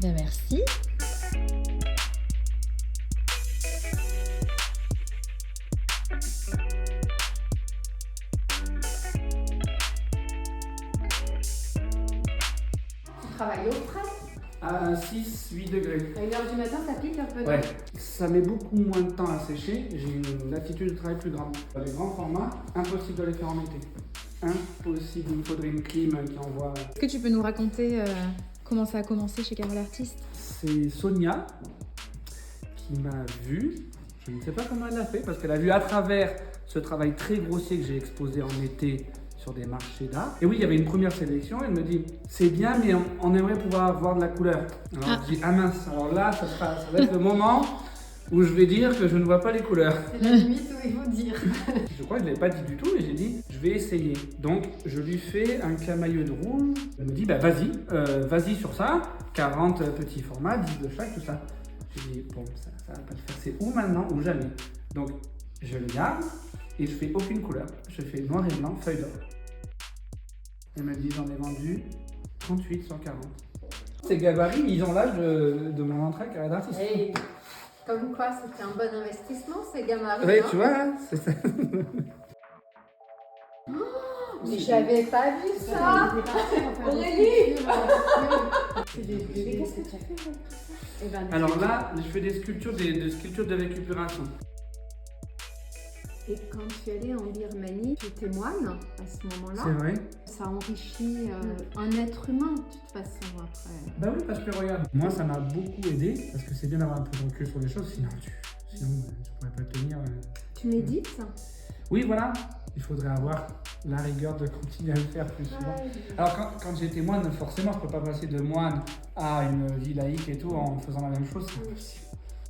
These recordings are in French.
Ben merci. Tu travailles au frais. À 6-8 degrés. À 1h du matin, ça pique un peu. Ouais, ça met beaucoup moins de temps à sécher. J'ai une latitude de travail plus grande. Les grands formats, impossible de les faire en été. Impossible, il me faudrait une clim qui envoie. Est-ce que tu peux nous raconter comment ça a commencé chez Carole Artiste? C'est Sonia qui m'a vu. Je ne sais pas comment elle l'a fait parce qu'elle a vu à travers ce travail très grossier que j'ai exposé en été sur des marchés d'art. Et oui, il y avait une première sélection. Elle me dit c'est bien, mais on aimerait pouvoir avoir de la couleur. Alors je dis ah mince. Alors là, ça va être le moment où je vais dire que je ne vois pas les couleurs. C'est la limite où il faut dire. Je crois que je ne l'avais pas dit du tout, mais j'ai dit je vais essayer. Donc je lui fais un camailleux de rouge. Elle me dit bah vas-y sur ça. 40 petits formats, 10 de chaque, tout ça. J'ai dit bon, ça va pas le faire. C'est ou maintenant ou jamais. Donc je le garde et je fais aucune couleur. Je fais noir et blanc, feuille d'or. Elle me dit j'en ai vendu 38 sur 40. Ces gabarits, ils ont l'âge de mon entrée à Carole Artiste. Hey, comme quoi, c'était un bon investissement, ces gamarits. Oui, hein. tu vois, hein, c'est ça. Mais j'avais pas vu ça. Aurélie. Qu'est-ce que tu as fait avec ça? Alors là, je fais des sculptures de récupération. Et quand tu allais en Birmanie, tu étais moine à ce moment-là. C'est vrai. Ça enrichit un être humain de toute façon après. Bah oui, parce que regarde, moi ça m'a beaucoup aidé, parce que c'est bien d'avoir un peu de recul sur les choses, sinon je pourrais pas tenir. Tu médites? Oui, voilà, il faudrait avoir la rigueur de continuer à le faire plus souvent. Alors quand j'étais moine, forcément je peux pas passer de moine à une vie laïque et tout en faisant la même chose. C'est impossible.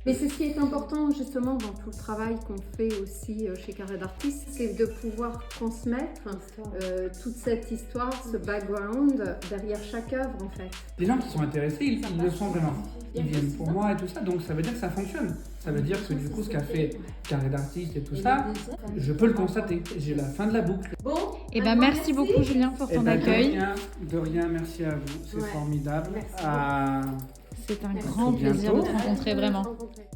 Mais c'est ce qui est important justement dans tout le travail qu'on fait aussi chez Carole Artiste, c'est de pouvoir transmettre toute cette histoire, ce background derrière chaque œuvre en fait. Les gens qui sont intéressés, ils le sont vraiment. Ils viennent pour moi et tout ça, donc ça veut dire que ça fonctionne. Ça veut dire que du coup ce qu'a fait Carole Artiste et tout ça, je peux le constater. J'ai la fin de la boucle. Bon, Eh ben merci beaucoup Julien pour ton accueil. De rien, merci à vous, c'est formidable. Merci. C'est un À grand bientôt. plaisir de te rencontrer vraiment. Rencontrer.